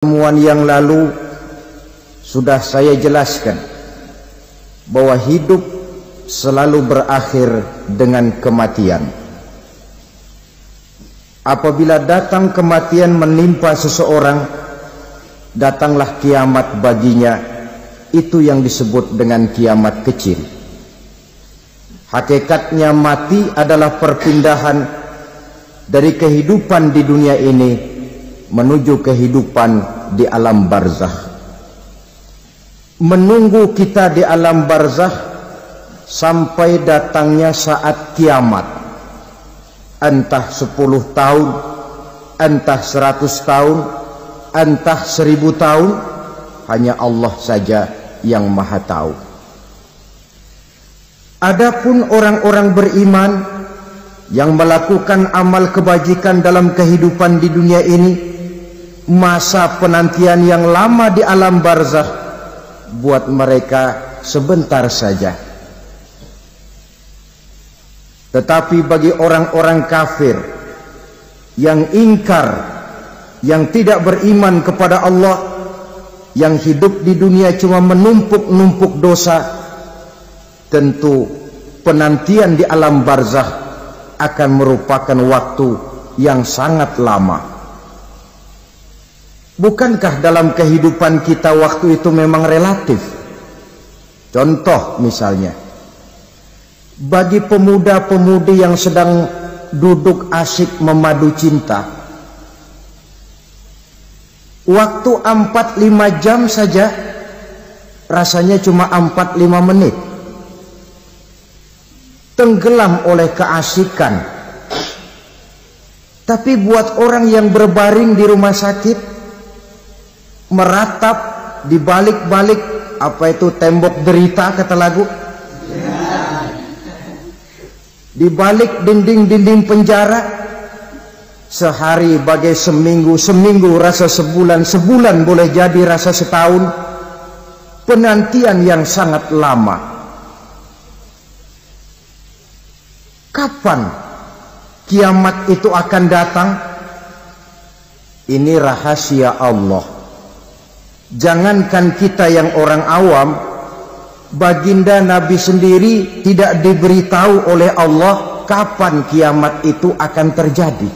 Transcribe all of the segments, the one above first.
Pertemuan yang lalu sudah saya jelaskan bahwa hidup selalu berakhir dengan kematian. Apabila datang kematian menimpa seseorang, datanglah kiamat baginya. Itu yang disebut dengan kiamat kecil. Hakikatnya mati adalah perpindahan dari kehidupan di dunia ini menuju kehidupan di alam barzakh. Menunggu kita di alam barzakh sampai datangnya saat kiamat, entah 10 tahun, entah 100 tahun, entah 1000 tahun, hanya Allah saja yang maha tahu. Adapun orang-orang beriman yang melakukan amal kebajikan dalam kehidupan di dunia ini, masa penantian yang lama di alam barzakh buat mereka sebentar saja. Tetapi bagi orang-orang kafir yang ingkar, yang tidak beriman kepada Allah, yang hidup di dunia cuma menumpuk-numpuk dosa, tentu penantian di alam barzakh akan merupakan waktu yang sangat lama. Bukankah dalam kehidupan kita waktu itu memang relatif? Contoh misalnya, bagi pemuda-pemudi yang sedang duduk asyik memadu cinta, waktu 4-5 jam saja rasanya cuma 4-5 menit. Tenggelam oleh keasikan. Tapi buat orang yang berbaring di rumah sakit, meratap di balik-balik apa itu tembok derita kata lagu, di balik dinding-dinding penjara, sehari bagai seminggu, seminggu rasa sebulan, sebulan boleh jadi rasa setahun. Penantian yang sangat lama. Kapan kiamat itu akan datang? Ini rahasia Allah. Jangankan kita yang orang awam, baginda Nabi sendiri tidak diberitahu oleh Allah kapan kiamat itu akan terjadi.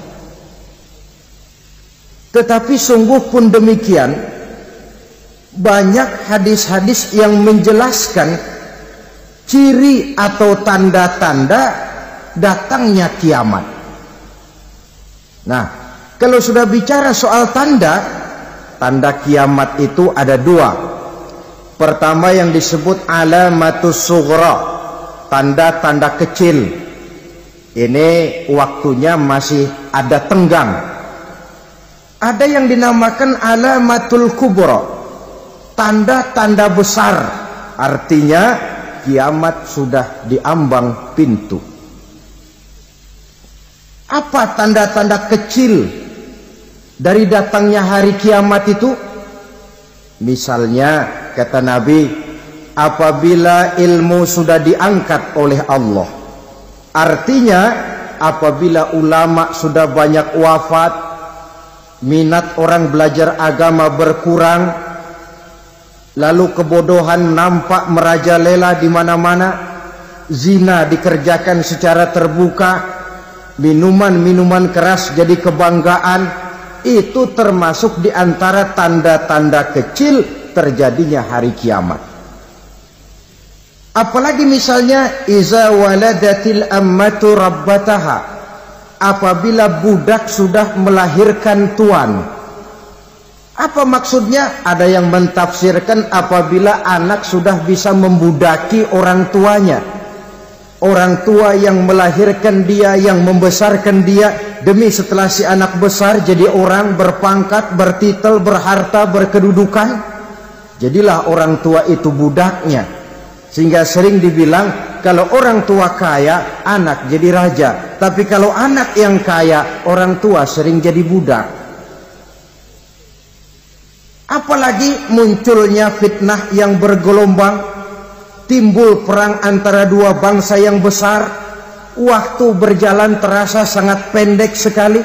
Tetapi sungguh pun demikian, banyak hadis-hadis yang menjelaskan ciri atau tanda-tanda datangnya kiamat. Nah, kalau sudah bicara soal tanda kiamat itu ada 2. Pertama yang disebut alamatus sughra, tanda-tanda kecil. Ini waktunya masih ada tenggang. Ada yang dinamakan alamatul kubra, tanda-tanda besar. Artinya kiamat sudah diambang pintu. Apa tanda-tanda kecil dari datangnya hari kiamat itu? Misalnya kata Nabi, apabila ilmu sudah diangkat oleh Allah, artinya apabila ulama sudah banyak wafat, minat orang belajar agama berkurang, lalu kebodohan nampak merajalela di mana-mana, zina dikerjakan secara terbuka, minuman-minuman keras jadi kebanggaan. Itu termasuk di antara tanda-tanda kecil terjadinya hari kiamat. Apalagi misalnya iza waladatil ammatu rabbataha, apabila budak sudah melahirkan tuan. Apa maksudnya? Ada yang mentafsirkan apabila anak sudah bisa membudaki orang tuanya. Orang tua yang melahirkan dia, yang membesarkan dia, demi setelah si anak besar jadi orang berpangkat, bertitel, berharta, berkedudukan, jadilah orang tua itu budaknya. Sehingga sering dibilang kalau orang tua kaya, anak jadi raja. Tapi kalau anak yang kaya, orang tua sering jadi budak. Apalagi munculnya fitnah yang bergelombang, timbul perang antara 2 bangsa yang besar, waktu berjalan terasa sangat pendek sekali.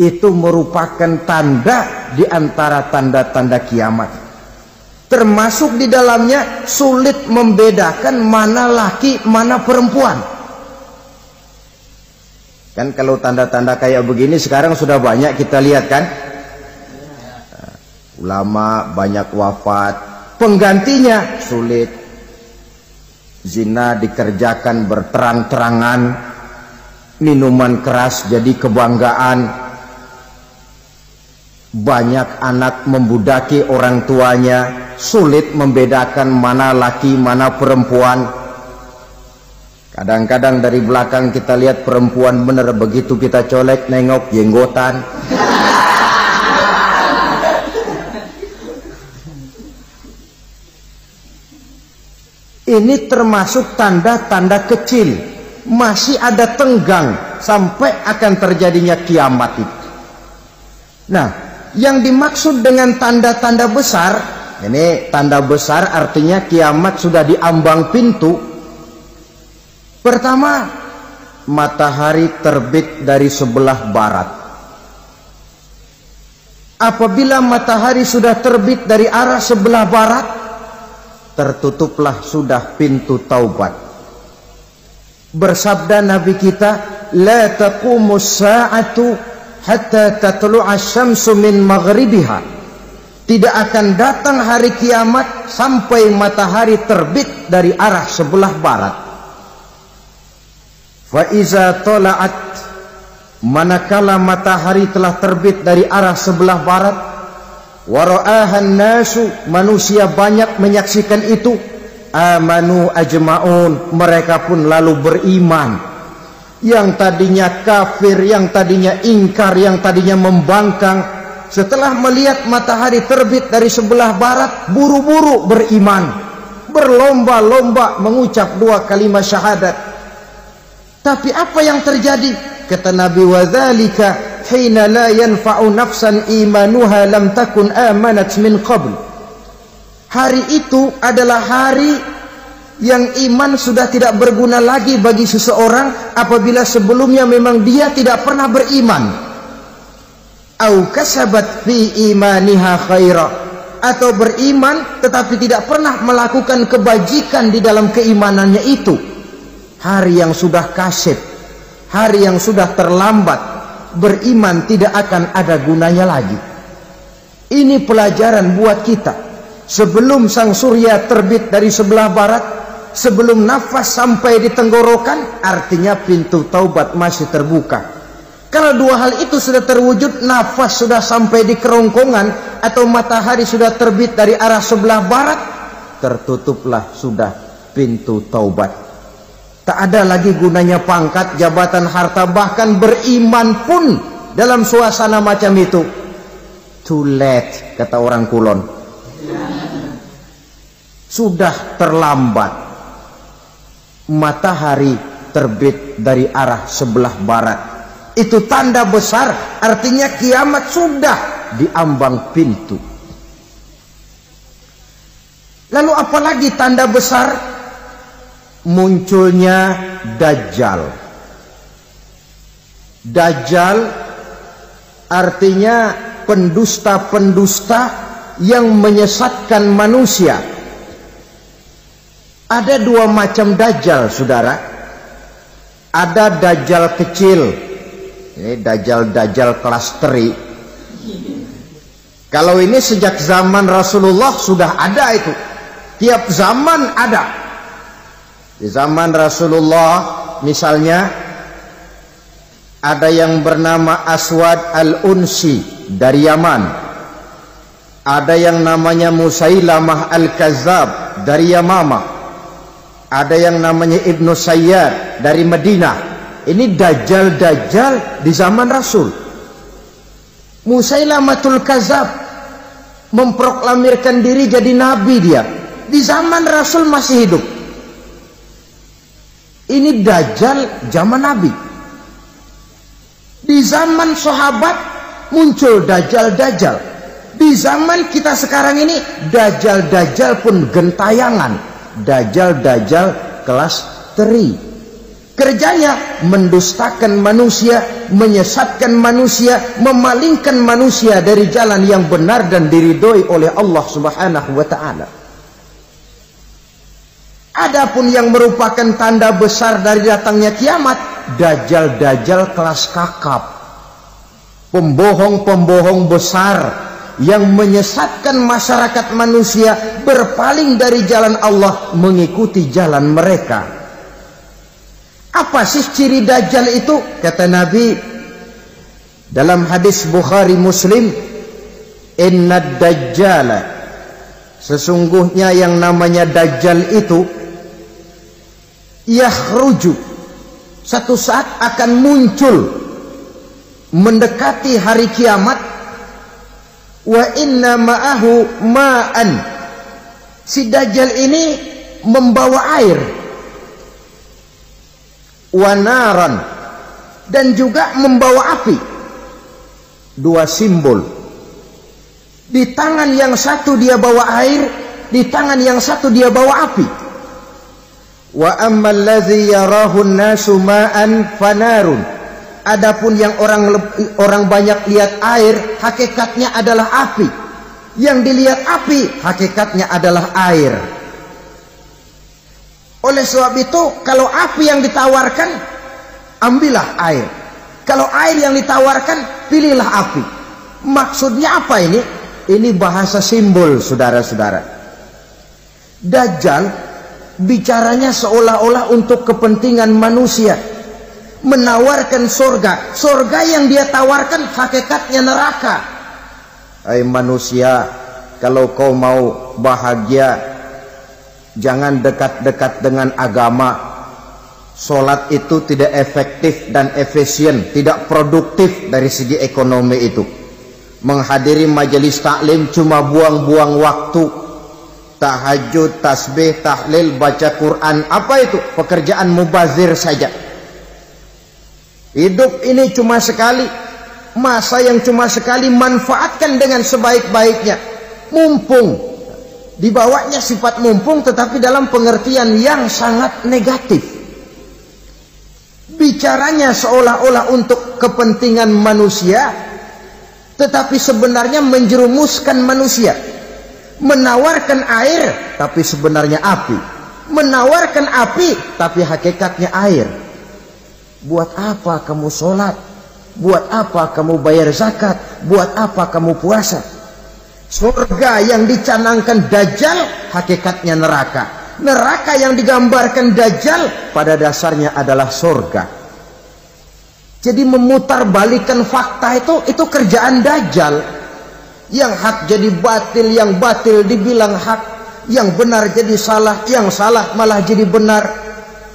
itu merupakan tanda di antara tanda-tanda kiamat. Termasuk di dalamnya sulit membedakan mana laki, mana perempuan. Kan kalau tanda-tanda kayak begini sekarang sudah banyak kita lihat kan. Ulama banyak wafat, penggantinya sulit. Zina dikerjakan berterang-terangan, minuman keras jadi kebanggaan, banyak anak membudaki orang tuanya, sulit membedakan mana laki mana perempuan. Kadang-kadang dari belakang kita lihat perempuan bener, begitu kita colek nengok jenggotan. Ini termasuk tanda-tanda kecil, masih ada tenggang sampai akan terjadinya kiamat itu. Nah, yang dimaksud dengan tanda-tanda besar, ini tanda besar artinya kiamat sudah di ambang pintu. Pertama, matahari terbit dari sebelah barat. Apabila matahari sudah terbit dari arah sebelah barat, tertutuplah sudah pintu taubat. Bersabda Nabi kita, la taqumus sa'atu hatta tatlu'a syamsu min maghribiha. Tidak akan datang hari kiamat sampai matahari terbit dari arah sebelah barat. Fa iza tala'at, manakala matahari telah terbit dari arah sebelah barat, wara'ahan nasu, manusia banyak menyaksikan itu, amanu ajma'un, mereka pun lalu beriman. Yang tadinya kafir, yang tadinya ingkar, yang tadinya membangkang, setelah melihat matahari terbit dari sebelah barat, buru-buru beriman, berlomba-lomba mengucap 2 kalimat syahadat. Tapi apa yang terjadi? Kata Nabi, wadzalika hina la yanfa'u nafsan imanuha lam takun amanat min qabl. Hari itu adalah hari yang iman sudah tidak berguna lagi bagi seseorang apabila sebelumnya memang dia tidak pernah beriman. Au kasabat fi imaniha khaira, atau beriman tetapi tidak pernah melakukan kebajikan di dalam keimanannya itu. Hari yang sudah kasib, hari yang sudah terlambat, beriman tidak akan ada gunanya lagi. Ini pelajaran buat kita. Sebelum sang surya terbit dari sebelah barat, sebelum nafas sampai di tenggorokan, artinya pintu taubat masih terbuka. Kalau 2 hal itu sudah terwujud, nafas sudah sampai di kerongkongan atau matahari sudah terbit dari arah sebelah barat, tertutuplah sudah pintu taubat. Tak ada lagi gunanya pangkat, jabatan, harta, bahkan beriman pun dalam suasana macam itu. Too late, kata orang Kulon. Sudah terlambat. Matahari terbit dari arah sebelah barat. Itu tanda besar, artinya kiamat sudah di ambang pintu. Lalu apalagi tanda besar? Munculnya Dajjal. Dajjal artinya pendusta-pendusta yang menyesatkan manusia. Ada 2 macam Dajjal, saudara. Ada Dajjal kecil, ini Dajjal kelas teri. Kalau ini sejak zaman Rasulullah sudah ada itu. Tiap zaman ada. Di zaman Rasulullah misalnya ada yang bernama Aswad al-Unsi dari Yaman. Ada yang namanya Musailamah al-Kazzab dari Yamama. Ada yang namanya Ibnu Sayyad dari Madinah. Ini Dajjal-Dajjal di zaman Rasul. Musailamatul Kazzab memproklamirkan diri jadi nabi dia. Di zaman Rasul masih hidup. Ini Dajjal zaman Nabi. Di zaman sahabat muncul Dajjal-Dajjal. Di zaman kita sekarang ini Dajjal-Dajjal pun gentayangan. Dajjal-Dajjal kelas teri. Kerjanya mendustakan manusia, menyesatkan manusia, memalingkan manusia dari jalan yang benar dan diridhoi oleh Allah Subhanahu wa taala. Adapun yang merupakan tanda besar dari datangnya kiamat, dajjal-dajjal kelas kakap, pembohong-pembohong besar yang menyesatkan masyarakat manusia berpaling dari jalan Allah mengikuti jalan mereka. Apa sih ciri dajjal itu? Kata Nabi dalam hadis Bukhari Muslim, innad dajjala, sesungguhnya yang namanya dajjal itu yakhruju, satu saat akan muncul mendekati hari kiamat, wa inna ma'ahu ma'an, si dajjal ini membawa air, wa naran, dan juga membawa api. Dua simbol. Di tangan yang satu dia bawa air, di tangan yang satu dia bawa api. Wa ammal ladzi yarahu an-nasu ma'an fanarun, adapun yang orang banyak lihat air, hakikatnya adalah api. Yang dilihat api, hakikatnya adalah air. Oleh sebab itu, kalau api yang ditawarkan, ambillah air. Kalau air yang ditawarkan, pilihlah api. Maksudnya apa ini? Ini bahasa simbol, saudara-saudara. Dajjal bicaranya seolah-olah untuk kepentingan manusia, menawarkan surga. Surga yang dia tawarkan hakikatnya neraka. Hai manusia, kalau kau mau bahagia, jangan dekat-dekat dengan agama. Sholat itu tidak efektif dan efisien, tidak produktif dari segi ekonomi itu. Menghadiri majelis taklim cuma buang-buang waktu. Tahajud, tasbih, tahlil, baca Quran, apa itu? Pekerjaan mubazir saja. Hidup ini cuma sekali, masa yang cuma sekali, manfaatkan dengan sebaik-baiknya. Mumpung, dibawanya sifat mumpung tetapi dalam pengertian yang sangat negatif. Bicaranya seolah-olah untuk kepentingan manusia, tetapi sebenarnya menjerumuskan manusia. Menawarkan air, tapi sebenarnya api. Menawarkan api, tapi hakikatnya air. Buat apa kamu sholat? Buat apa kamu bayar zakat? Buat apa kamu puasa? Surga yang dicanangkan Dajjal, hakikatnya neraka. Neraka yang digambarkan Dajjal, pada dasarnya adalah surga. Jadi memutarbalikkan fakta itu kerjaan Dajjal. Yang hak jadi batil, yang batil dibilang hak, yang benar jadi salah, yang salah malah jadi benar.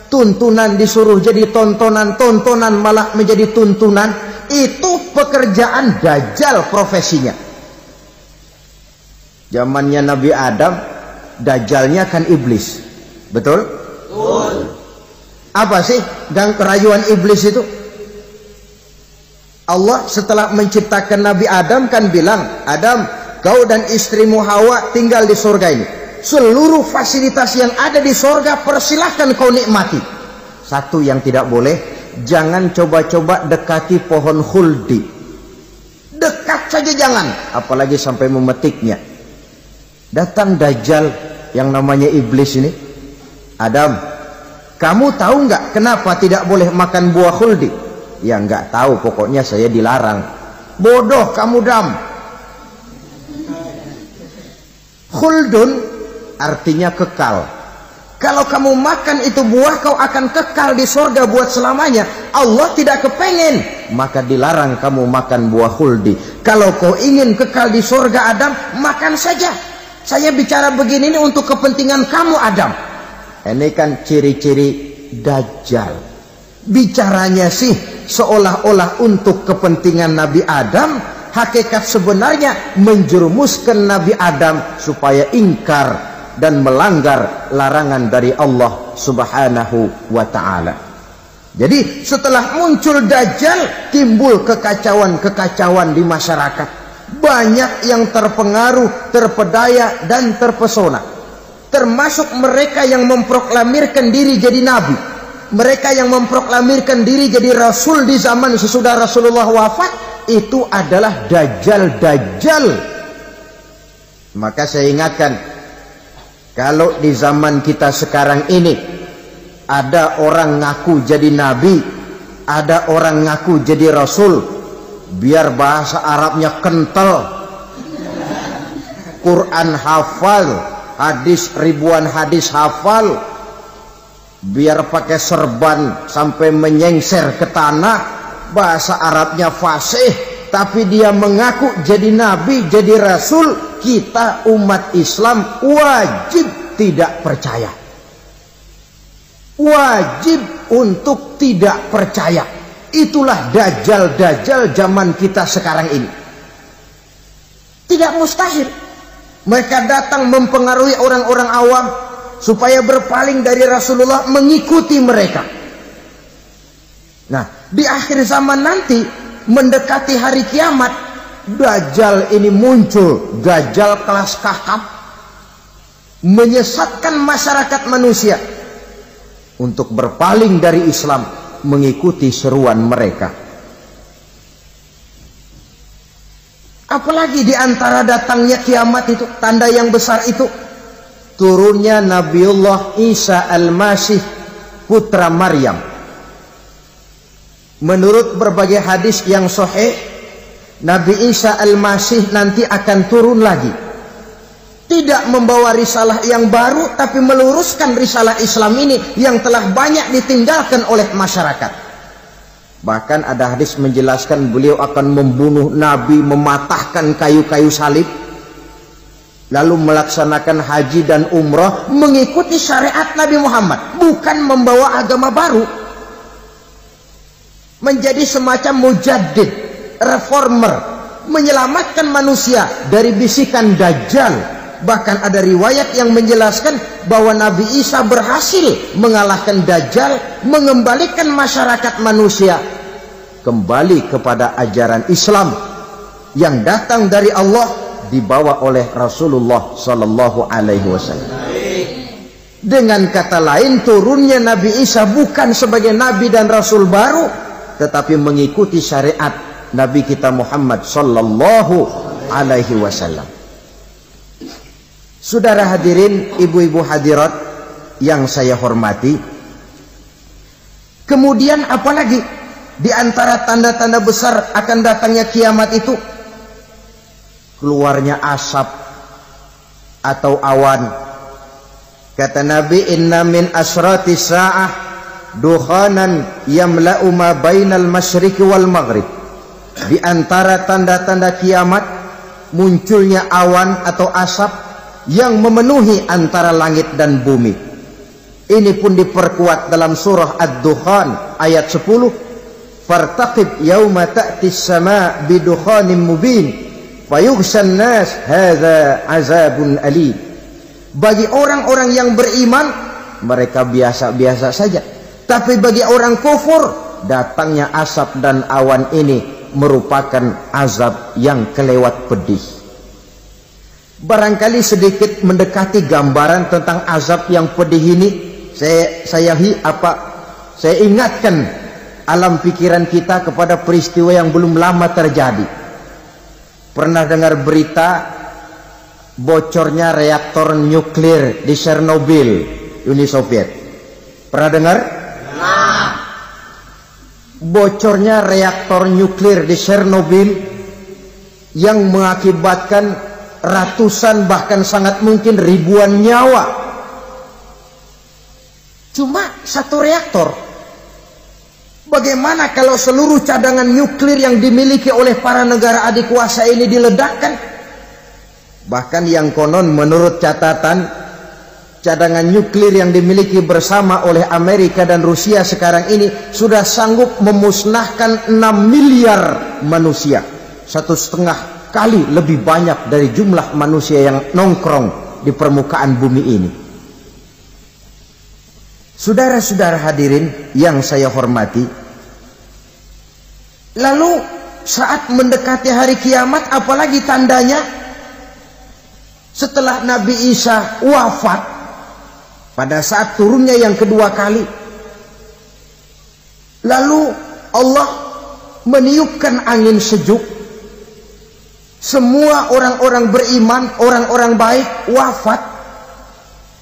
Tuntunan disuruh jadi tontonan, tontonan malah menjadi tuntunan. Itu pekerjaan Dajjal profesinya. Zamannya Nabi Adam, Dajjalnya kan iblis. Betul? Betul. Apa sih gang kerayuan iblis itu? Allah setelah menciptakan Nabi Adam kan bilang, Adam, kau dan istrimu Hawa tinggal di surga ini. Seluruh fasilitas yang ada di surga persilahkan kau nikmati. Satu yang tidak boleh, jangan coba-coba dekati pohon khuldi. Dekat saja jangan, apalagi sampai memetiknya. Datang Dajjal yang namanya iblis ini. Adam, kamu tahu nggak kenapa tidak boleh makan buah khuldi? Ya nggak tahu, pokoknya saya dilarang. Bodoh kamu Dam. Khuldun artinya kekal. Kalau kamu makan itu buah, kau akan kekal di surga buat selamanya. Allah tidak kepengen, maka dilarang kamu makan buah khuldi. Kalau kau ingin kekal di surga Adam, makan saja. Saya bicara begini ini untuk kepentingan kamu Adam. Ini kan ciri-ciri Dajjal. Bicaranya sih seolah-olah untuk kepentingan Nabi Adam, hakikat sebenarnya menjerumuskan Nabi Adam supaya ingkar dan melanggar larangan dari Allah Subhanahu wa ta'ala. Jadi setelah muncul Dajjal, timbul kekacauan-kekacauan di masyarakat. Banyak yang terpengaruh, terpedaya dan terpesona. Termasuk mereka yang memproklamirkan diri jadi nabi. mereka yang memproklamirkan diri jadi rasul di zaman sesudah Rasulullah wafat, itu adalah dajjal-dajjal. Maka saya ingatkan, kalau di zaman kita sekarang ini ada orang ngaku jadi nabi, ada orang ngaku jadi rasul, biar bahasa Arabnya kental, Quran hafal, hadis ribuan hadis hafal, biar pakai serban sampai menyengser ke tanah, bahasa Arabnya fasih, tapi dia mengaku jadi nabi, jadi rasul, kita umat Islam wajib tidak percaya. Wajib untuk tidak percaya. Itulah dajjal-dajjal zaman kita sekarang ini. Tidak mustahil mereka datang mempengaruhi orang-orang awam supaya berpaling dari Rasulullah, mengikuti mereka. Nah, di akhir zaman nanti, mendekati hari kiamat, dajjal ini muncul, dajjal kelas kakap, menyesatkan masyarakat manusia untuk berpaling dari Islam, mengikuti seruan mereka. Apalagi di antara datangnya kiamat itu, tanda yang besar itu, turunnya Nabiullah Isa Al-Masih, putra Maryam. Menurut berbagai hadis yang sahih, Nabi Isa Al-Masih nanti akan turun lagi, tidak membawa risalah yang baru, tapi meluruskan risalah Islam ini yang telah banyak ditinggalkan oleh masyarakat. Bahkan ada hadis menjelaskan beliau akan membunuh Nabi, mematahkan kayu-kayu salib, lalu melaksanakan haji dan umrah mengikuti syariat Nabi Muhammad, bukan membawa agama baru. Menjadi semacam mujaddid, reformer, menyelamatkan manusia dari bisikan dajjal. Bahkan ada riwayat yang menjelaskan bahwa Nabi Isa berhasil mengalahkan dajjal, mengembalikan masyarakat manusia kembali kepada ajaran Islam yang datang dari Allah, dibawa oleh Rasulullah Sallallahu Alaihi Wasallam. Dengan kata lain, turunnya Nabi Isa bukan sebagai Nabi dan Rasul baru, tetapi mengikuti syariat Nabi kita Muhammad Sallallahu Alaihi Wasallam. Saudara hadirin, ibu-ibu hadirat yang saya hormati, kemudian apalagi di antara tanda-tanda besar akan datangnya kiamat itu? Keluarnya asap atau awan. Kata Nabi, inna min asrati sa'ah dukhanan yamla'u ma bainal masyriqi wal maghrib. Di antara tanda-tanda kiamat, munculnya awan atau asap yang memenuhi antara langit dan bumi. Ini pun diperkuat dalam surah Ad-Dukhan ayat 10. Fartaqib yauma ta'ti as-sama' bidukhanin mubin fayughshan nas hadza azabun alim. Bagi orang-orang yang beriman, mereka biasa-biasa saja, tapi bagi orang kufur, datangnya asap dan awan ini merupakan azab yang kelewat pedih. Barangkali sedikit mendekati gambaran tentang azab yang pedih ini, saya ingatkan alam pikiran kita kepada peristiwa yang belum lama terjadi. Pernah dengar berita bocornya reaktor nuklir di Chernobyl, Uni Soviet? Pernah dengar? Nah. Bocornya reaktor nuklir di Chernobyl yang mengakibatkan ratusan, bahkan sangat mungkin ribuan nyawa. Cuma satu reaktor. Bagaimana kalau seluruh cadangan nuklir yang dimiliki oleh para negara adikuasa ini diledakkan? Bahkan yang konon menurut catatan, cadangan nuklir yang dimiliki bersama oleh Amerika dan Rusia sekarang ini sudah sanggup memusnahkan 6 miliar manusia. 1,5 kali lebih banyak dari jumlah manusia yang nongkrong di permukaan bumi ini. Saudara-saudara hadirin yang saya hormati, lalu saat mendekati hari kiamat, apalagi tandanya? Setelah Nabi Isa wafat, pada saat turunnya yang kedua kali, Lalu Allah meniupkan angin sejuk. Semua orang-orang beriman, orang-orang baik wafat.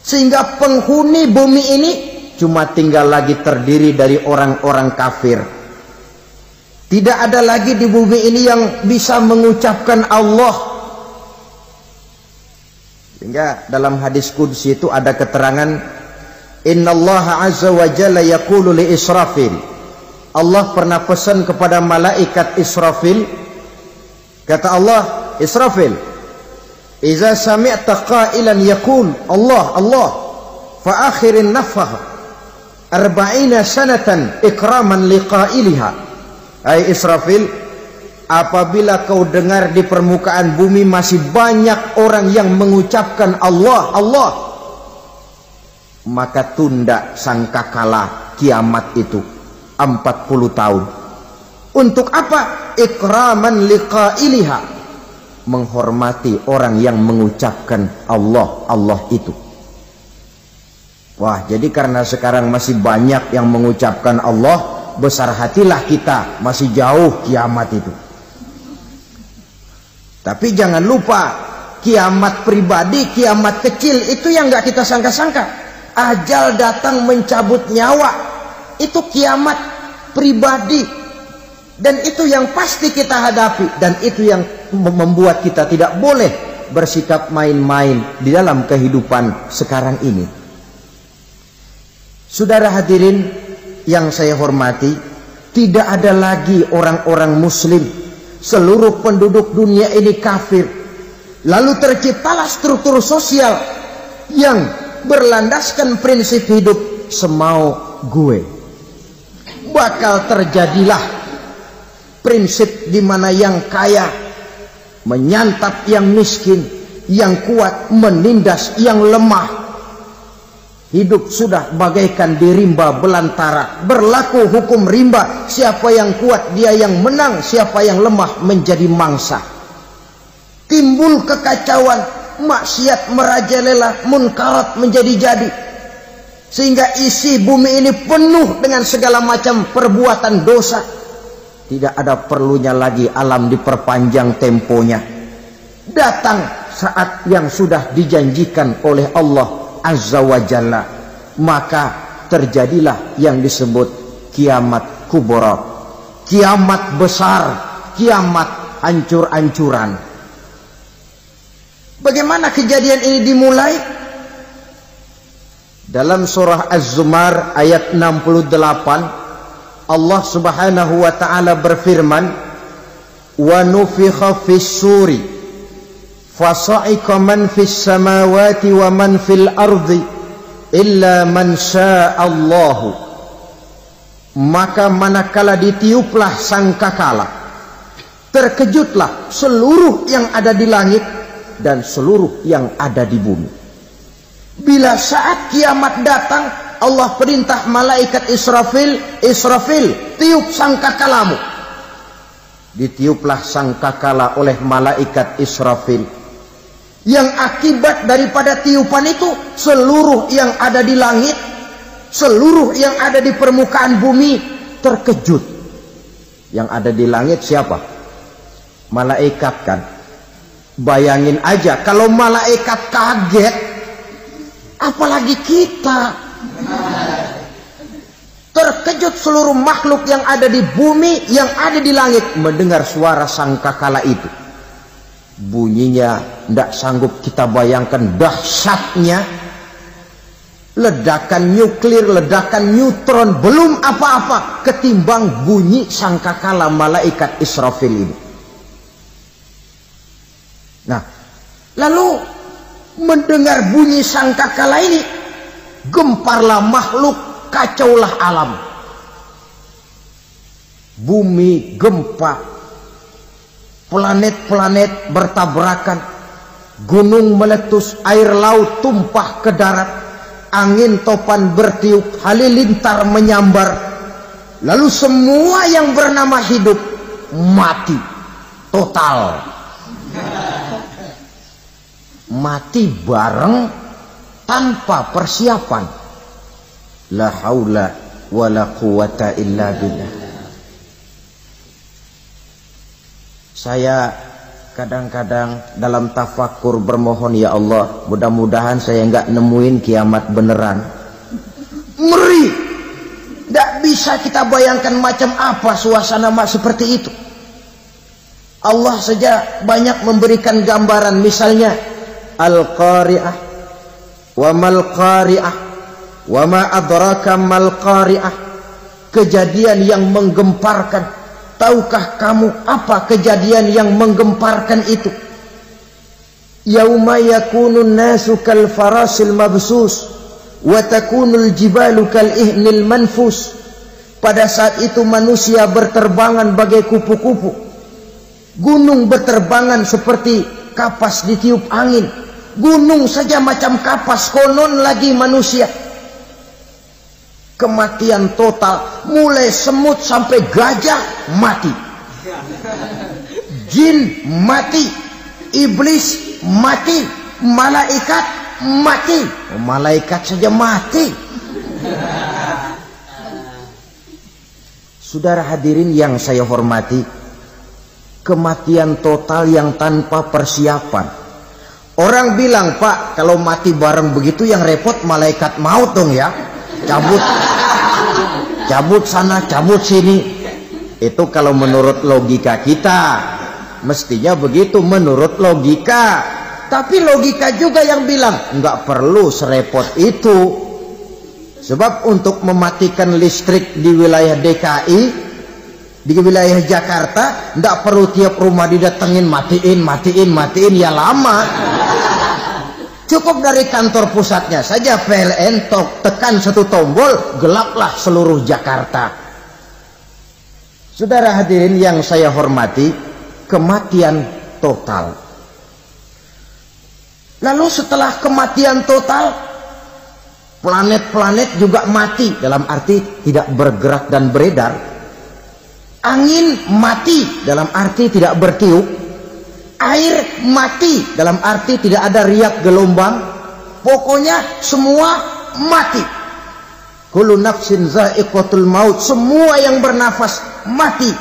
Sehingga penghuni bumi ini cuma tinggal lagi terdiri dari orang-orang kafir. Tidak ada lagi di bumi ini yang bisa mengucapkan Allah. Sehingga dalam hadis qudsi itu ada keterangan, Innallaha azza wa jalla yaqulu li Israfil. Allah pernah pesan kepada malaikat Israfil. Kata Allah, Israfil, Iza sami'ta qailan yaqul Allah Allah fa akhirin nafah 40 sanatan ikraman liqailiha. Hai Israfil, apabila kau dengar di permukaan bumi masih banyak orang yang mengucapkan Allah Allah, maka tunda sangkakala kiamat itu 40 tahun. Untuk apa? Ikraman liqailiha, menghormati orang yang mengucapkan Allah Allah itu. Wah, jadi karena sekarang masih banyak yang mengucapkan Allah, besar hatilah kita, masih jauh kiamat itu. Tapi jangan lupa, kiamat pribadi, kiamat kecil itu yang nggak kita sangka-sangka. Ajal datang mencabut nyawa, itu kiamat pribadi. Dan itu yang pasti kita hadapi. Dan itu yang membuat kita tidak boleh bersikap main-main di dalam kehidupan sekarang ini. Saudara hadirin yang saya hormati, tidak ada lagi orang-orang muslim. Seluruh penduduk dunia ini kafir. Lalu terciptalah struktur sosial yang berlandaskan prinsip hidup semau gue. Bakal terjadilah prinsip di mana yang kaya menyantap yang miskin, yang kuat menindas yang lemah. Hidup sudah bagaikan di rimba belantara. Berlaku hukum rimba, siapa yang kuat dia yang menang, siapa yang lemah menjadi mangsa. Timbul kekacauan, maksiat merajalela, munkarat menjadi-jadi. Sehingga isi bumi ini penuh dengan segala macam perbuatan dosa. Tidak ada perlunya lagi alam diperpanjang temponya. Datang saat yang sudah dijanjikan oleh Allah Azza wa Jalla, maka terjadilah yang disebut kiamat kubra, kiamat besar, kiamat hancur-hancuran. Bagaimana kejadian ini dimulai? Dalam surah Az-Zumar ayat 68, Allah subhanahu wa ta'ala berfirman, wa nufikha fis suri fasa'iqa man fis samawati wa man fil ardi illa man sya'allahu. Maka manakala ditiuplah sangkakala, terkejutlah seluruh yang ada di langit dan seluruh yang ada di bumi. Bila saat kiamat datang, Allah perintah malaikat Israfil, Israfil, tiup sangkakalamu. Ditiuplah sangkakala oleh malaikat Israfil. Yang akibat daripada tiupan itu, seluruh yang ada di langit, seluruh yang ada di permukaan bumi terkejut. Yang ada di langit siapa? Malaikat kan. Bayangin aja kalau malaikat kaget, apalagi kita. Terkejut seluruh makhluk yang ada di bumi, yang ada di langit mendengar suara sangkakala itu. Bunyinya tidak sanggup kita bayangkan dahsyatnya. Ledakan nuklir, ledakan neutron, belum apa-apa ketimbang bunyi sangkakala malaikat Israfil ini. Nah, lalu mendengar bunyi sangkakala ini, gemparlah makhluk, kacaulah alam. Bumi gempa, planet-planet bertabrakan, gunung meletus, air laut tumpah ke darat, angin topan bertiup, halilintar menyambar. Lalu semua yang bernama hidup mati total. Mati bareng tanpa persiapan. La haula wala quwwata illa billah. Saya kadang-kadang dalam tafakur bermohon, ya Allah, mudah-mudahan saya enggak nemuin kiamat beneran. Ngeri. Tidak bisa kita bayangkan macam apa suasana seperti itu. Allah saja banyak memberikan gambaran, misalnya Al-Qari'ah, wa mal qari'ah, wa ma adraka mal qari'ah. Kejadian yang menggemparkan. Tahukah kamu apa kejadian yang menggemparkan itu? Yauma yakunun nasu kal farasil mabsus wa takunul jibalu kal ihnil manfus. Pada saat itu manusia berterbangan bagai kupu-kupu. Gunung berterbangan seperti kapas ditiup angin. Gunung saja macam kapas, konon lagi manusia. Kematian total, mulai semut sampai gajah mati, jin mati, iblis mati, malaikat mati. Malaikat saja mati. Saudara hadirin yang saya hormati, kematian total yang tanpa persiapan. Orang bilang, Pak, kalau mati bareng begitu yang repot malaikat maut dong ya. Cabut sana, cabut sini. Itu kalau menurut logika kita, mestinya begitu menurut logika. Tapi logika juga yang bilang nggak perlu serepot itu. Sebab untuk mematikan listrik di wilayah DKI, di wilayah Jakarta, nggak perlu tiap rumah didatengin matiin, ya lama. Cukup dari kantor pusatnya saja PLN tekan satu tombol, gelaplah seluruh Jakarta. Saudara hadirin yang saya hormati, kematian total. Lalu setelah kematian total, planet-planet juga mati, dalam arti tidak bergerak dan beredar. Angin mati, dalam arti tidak bertiup. Air mati, dalam arti tidak ada riak gelombang. Pokoknya semua mati. Kullu nafsin za'iqatul maut. Semua yang bernafas mati.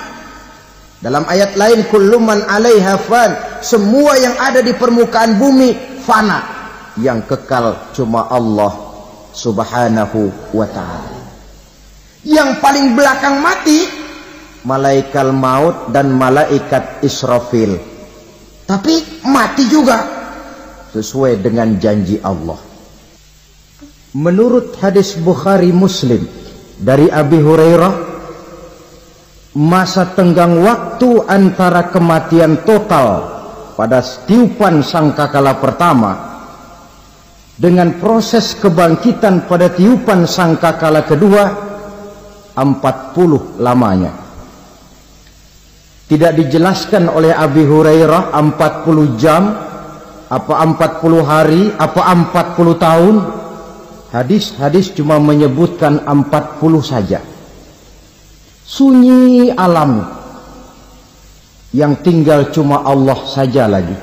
Dalam ayat lain, kullu man 'alaiha fan. Semua yang ada di permukaan bumi fana. Yang kekal cuma Allah Subhanahu wa ta'ala. Yang paling belakang mati malaikat maut dan malaikat Israfil. Tapi mati juga sesuai dengan janji Allah. Menurut hadis Bukhari Muslim dari Abi Hurairah, masa tenggang waktu antara kematian total pada tiupan sangkakala pertama dengan proses kebangkitan pada tiupan sangkakala kedua 40 lamanya. Tidak dijelaskan oleh Abi Hurairah 40 jam, apa 40 hari, apa 40 tahun. Hadis-hadis cuma menyebutkan 40 saja. Sunyi alam, yang tinggal cuma Allah saja lagi.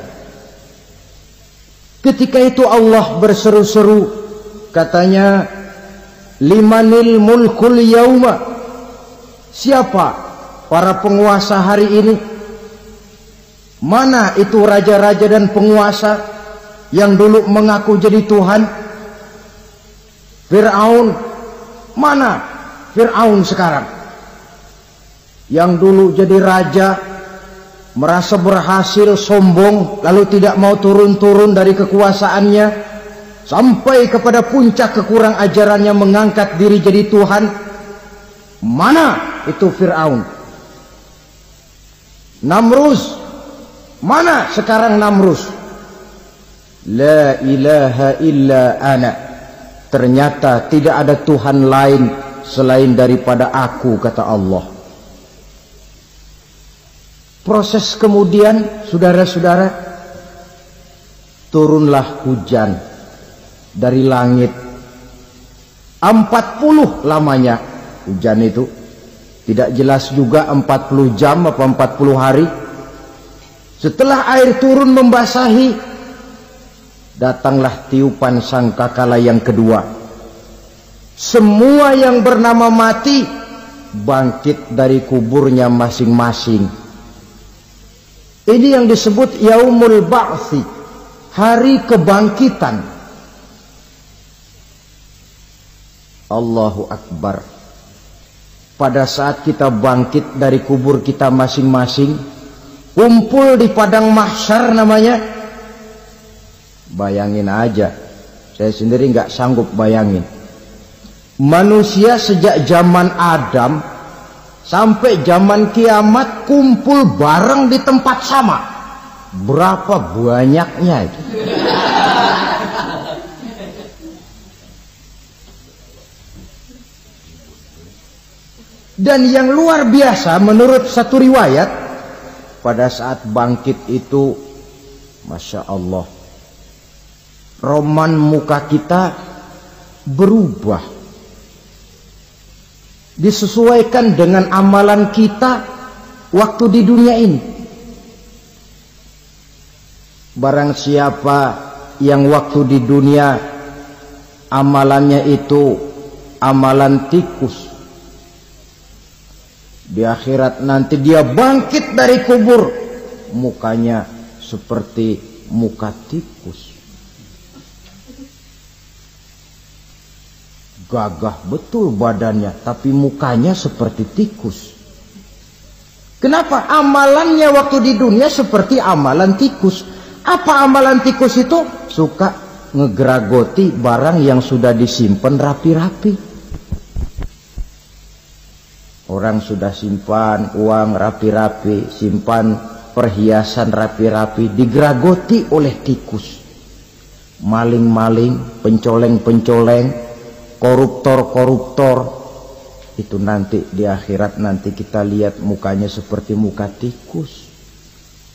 Ketika itu Allah berseru-seru, katanya, limanil mulkul yauma. Siapa para penguasa hari ini? Mana itu raja-raja dan penguasa yang dulu mengaku jadi Tuhan? Fir'aun. Mana Fir'aun sekarang? Yang dulu jadi raja, merasa berhasil, sombong, lalu tidak mau turun-turun dari kekuasaannya, sampai kepada puncak kekurang ajarannya mengangkat diri jadi Tuhan. Mana itu Fir'aun? Namrus. Mana sekarang Namrus? La ilaha illa ana. Ternyata tidak ada Tuhan lain selain daripada aku, kata Allah. Proses kemudian, saudara-saudara, turunlah hujan dari langit. 40 lamanya hujan itu. Tidak jelas juga 40 jam apa 40 hari. Setelah air turun membasahi, datanglah tiupan sangkakala yang kedua. Semua yang bernama mati bangkit dari kuburnya masing-masing. Ini yang disebut yaumul ba'tsi, hari kebangkitan. Allahu Akbar. Pada saat kita bangkit dari kubur kita masing-masing, kumpul di padang mahsyar namanya. Bayangin aja, saya sendiri nggak sanggup bayangin. Manusia sejak zaman Adam sampai zaman kiamat kumpul bareng di tempat sama. Berapa banyaknya itu? Dan yang luar biasa menurut satu riwayat, pada saat bangkit itu, Masya Allah, roman muka kita berubah, disesuaikan dengan amalan kita waktu di dunia ini. Barang siapa yang waktu di dunia amalannya itu amalan tikus, di akhirat nanti dia bangkit dari kubur, mukanya seperti muka tikus. Gagah betul badannya, tapi mukanya seperti tikus. Kenapa? Amalannya waktu di dunia seperti amalan tikus. Apa amalan tikus itu? Suka ngegeragoti barang yang sudah disimpan rapi-rapi. Orang sudah simpan uang rapi-rapi, simpan perhiasan rapi-rapi, digeragoti oleh tikus. Maling-maling, pencoleng-pencoleng, koruptor-koruptor, itu nanti di akhirat nanti kita lihat mukanya seperti muka tikus.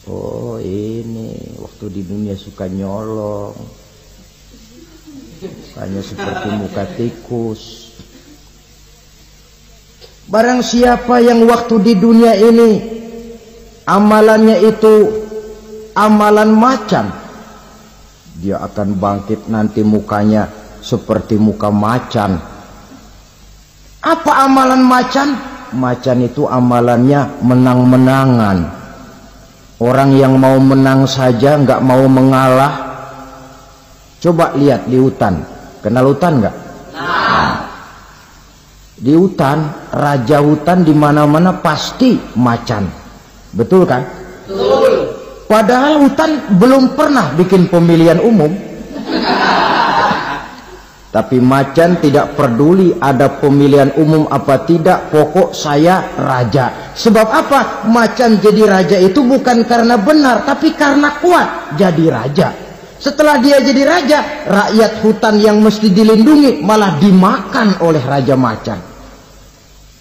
Oh, ini waktu di dunia suka nyolong, mukanya seperti muka tikus. Barang siapa yang waktu di dunia ini amalannya itu amalan macan, dia akan bangkit nanti mukanya seperti muka macan. Apa amalan macan? Macan itu amalannya menang-menangan. Orang yang mau menang saja nggak mau mengalah. Coba lihat di hutan. Kenal hutan nggak? Nah. Di hutan, raja hutan di mana-mana pasti macan. Betul kan? Betul. Padahal hutan belum pernah bikin pemilihan umum. Tapi macan tidak peduli ada pemilihan umum apa tidak, pokok saya raja. Sebab apa? Macan jadi raja itu bukan karena benar, tapi karena kuat jadi raja. Setelah dia jadi raja, rakyat hutan yang mesti dilindungi malah dimakan oleh raja macan.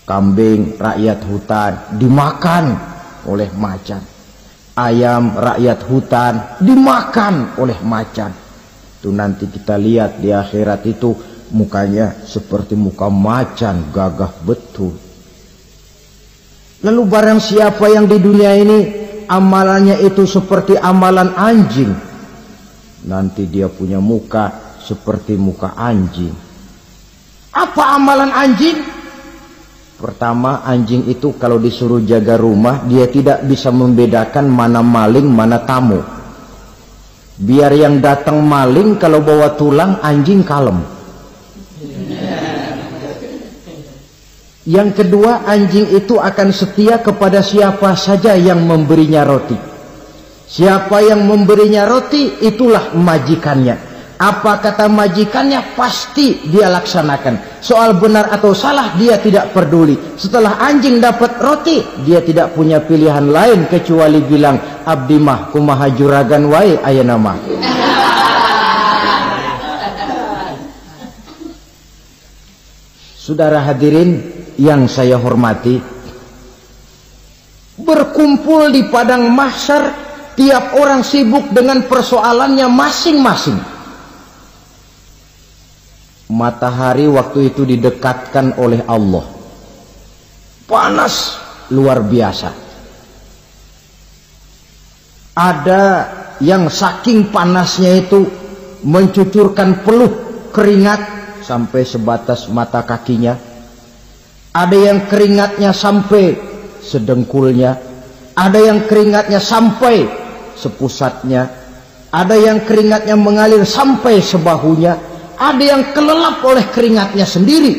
Kambing rakyat hutan dimakan oleh macan. Ayam rakyat hutan dimakan oleh macan. Itu nanti kita lihat di akhirat itu mukanya seperti muka macan, gagah betul. Lalu barang siapa yang di dunia ini amalannya itu seperti amalan anjing, nanti dia punya muka seperti muka anjing. Apa amalan anjing? Pertama, anjing itu kalau disuruh jaga rumah, dia tidak bisa membedakan mana maling, mana tamu. Biar yang datang maling, kalau bawa tulang, anjing kalem. Yang kedua, anjing itu akan setia kepada siapa saja yang memberinya roti. Siapa yang memberinya roti, itulah majikannya. Apa kata majikannya, pasti dia laksanakan. Soal benar atau salah, dia tidak peduli. Setelah anjing dapat roti, dia tidak punya pilihan lain kecuali bilang, abdi mah kumaha juragan wae ayeuna mah. Saudara hadirin yang saya hormati, berkumpul di padang mahsyar, tiap orang sibuk dengan persoalannya masing-masing. Matahari waktu itu didekatkan oleh Allah, panas luar biasa. Ada yang saking panasnya itu mencucurkan peluh keringat sampai sebatas mata kakinya, ada yang keringatnya sampai sedengkulnya, ada yang keringatnya sampai sepusatnya, ada yang keringatnya mengalir sampai sebahunya, ada yang kelelap oleh keringatnya sendiri,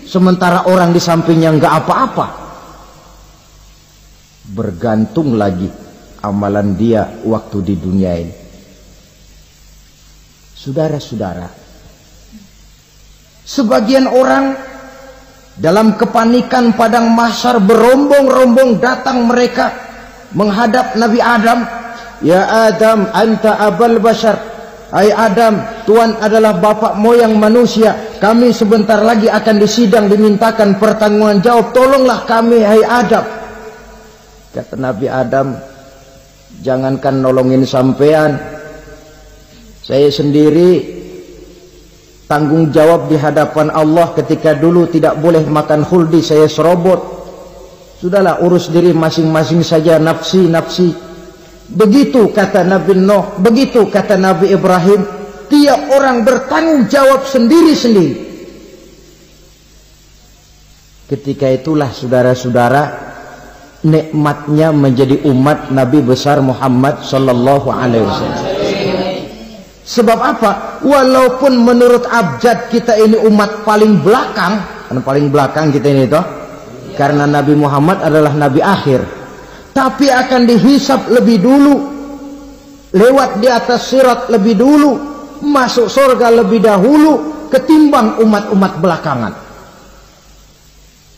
sementara orang di sampingnya nggak apa-apa. Bergantung lagi amalan dia waktu di dunia ini. Saudara-saudara, sebagian orang dalam kepanikan padang mahsyar berombong-rombong datang mereka menghadap Nabi Adam. Ya Adam, anta abal bashar. Hai Adam, Tuhan adalah bapak moyang manusia. Kami sebentar lagi akan disidang, dimintakan pertanggungan jawab. Tolonglah kami, hai Adam. Kata Nabi Adam, jangankan nolongin sampean, saya sendiri tanggung jawab di hadapan Allah. Ketika dulu tidak boleh makan khuldi, saya serobot. Sudahlah, urus diri masing-masing saja, nafsi. Begitu kata Nabi Nuh, begitu kata Nabi Ibrahim. Tiap orang bertanggung jawab sendiri-sendiri. Ketika itulah saudara-saudara, nikmatnya menjadi umat Nabi besar Muhammad sallallahu alaihi wasallam. Sebab apa? Walaupun menurut abjad kita ini umat paling belakang, kan paling belakang kita ini toh, karena Nabi Muhammad adalah Nabi akhir, tapi akan dihisap lebih dulu, lewat di atas sirat lebih dulu, masuk surga lebih dahulu ketimbang umat-umat belakangan.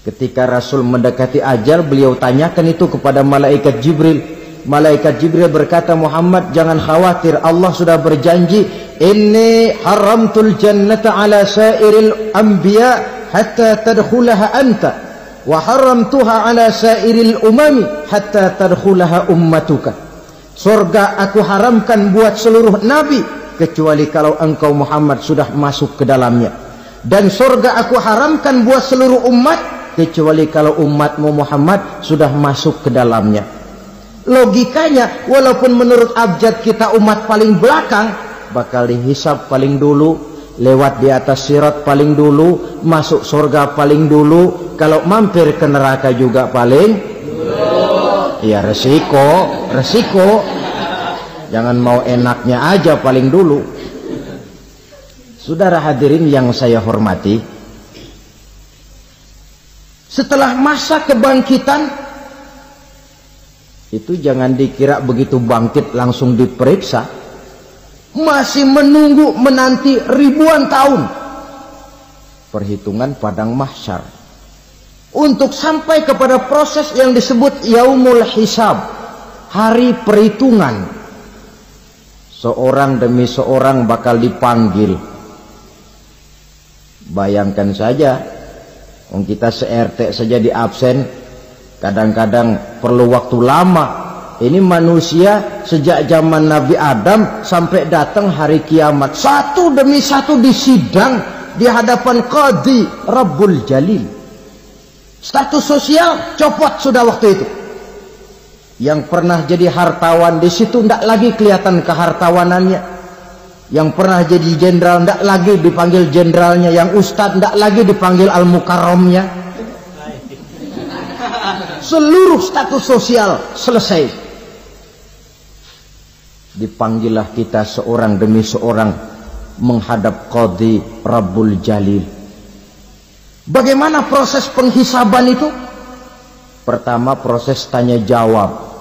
Ketika Rasul mendekati ajal, beliau tanyakan itu kepada malaikat Jibril. Malaikat Jibril berkata, Muhammad jangan khawatir, Allah sudah berjanji, inni haramtul jannata ala sairil anbiya hatta tadkhulaha anta wa haramtuha ala sairil umami hatta tadkhulaha ummatuka. Surga aku haramkan buat seluruh nabi kecuali kalau engkau Muhammad sudah masuk ke dalamnya, dan surga aku haramkan buat seluruh umat kecuali kalau umatmu Muhammad sudah masuk ke dalamnya. Logikanya, walaupun menurut abjad kita umat paling belakang, bakal dihisab paling dulu, lewat di atas sirat paling dulu, masuk surga paling dulu, kalau mampir ke neraka juga paling dulu. Ya resiko. Jangan mau enaknya aja paling dulu. Saudara hadirin yang saya hormati, setelah masa kebangkitan itu jangan dikira begitu bangkit langsung diperiksa, masih menunggu menanti ribuan tahun perhitungan padang mahsyar untuk sampai kepada proses yang disebut yaumul hisab, hari perhitungan. Seorang demi seorang bakal dipanggil. Bayangkan saja, kita se-RT saja di absen, kadang-kadang perlu waktu lama. Ini manusia sejak zaman Nabi Adam sampai datang hari kiamat, satu demi satu disidang di hadapan Qadhi Rabbul Jalil. Status sosial copot sudah waktu itu. Yang pernah jadi hartawan di situ tidak lagi kelihatan kehartawanannya. Yang pernah jadi jenderal tidak lagi dipanggil jenderalnya. Yang ustadz tidak lagi dipanggil al-mukarramnya. Seluruh status sosial selesai. Dipanggillah kita seorang demi seorang menghadap Qadhi Rabbul Jalil. Bagaimana proses penghisaban itu? Pertama, proses tanya jawab.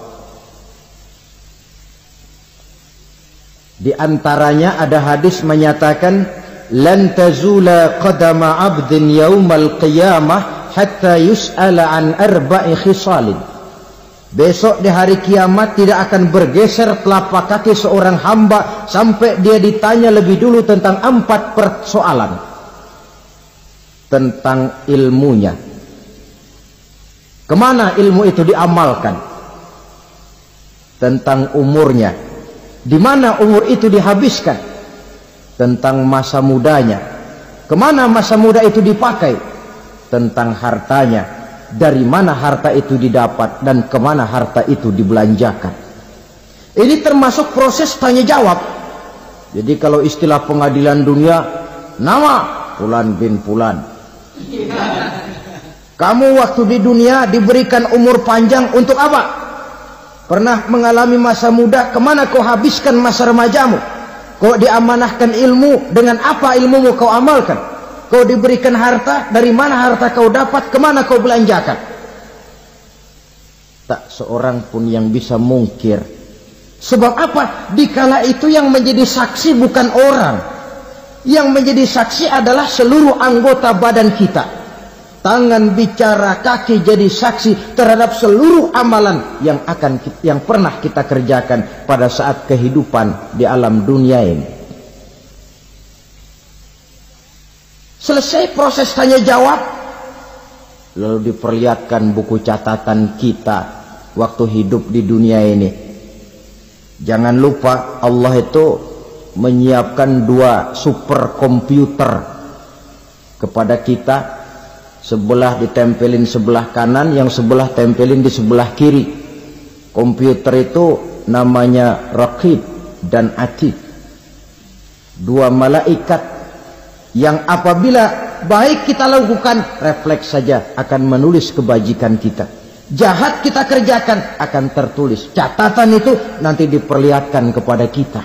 Di antaranya ada hadis menyatakan, lan tazula qadama 'abdin yaumal qiyamah hatta yus'ala an arba'i khisalin. Besok di hari kiamat tidak akan bergeser telapak kaki seorang hamba sampai dia ditanya lebih dulu tentang 4 persoalan. Tentang ilmunya, kemana ilmu itu diamalkan. Tentang umurnya, di mana umur itu dihabiskan. Tentang masa mudanya, kemana masa muda itu dipakai. Tentang hartanya, dari mana harta itu didapat dan kemana harta itu dibelanjakan. Ini termasuk proses tanya jawab. Jadi kalau istilah pengadilan dunia, nama Fulan bin Fulan. Kamu waktu di dunia diberikan umur panjang untuk apa? Pernah mengalami masa muda, kemana kau habiskan masa remajamu? Kau diamanahkan ilmu, dengan apa ilmumu kau amalkan? Kau diberikan harta, dari mana harta kau dapat, kemana kau belanjakan? Tak seorang pun yang bisa mungkir. Sebab apa? Dikala itu yang menjadi saksi bukan orang. Yang menjadi saksi adalah seluruh anggota badan kita. Tangan bicara, kaki jadi saksi terhadap seluruh amalan yang pernah kita kerjakan pada saat kehidupan di alam dunia ini. Selesai proses tanya jawab, lalu diperlihatkan buku catatan kita waktu hidup di dunia ini. Jangan lupa Allah itu menyiapkan 2 superkomputer kepada kita. Sebelah ditempelin sebelah kanan, yang sebelah tempelin di sebelah kiri. Komputer itu namanya Raqib dan Atid. 2 malaikat yang apabila baik kita lakukan, refleks saja akan menulis kebajikan kita. Jahat kita kerjakan, akan tertulis. Catatan itu nanti diperlihatkan kepada kita.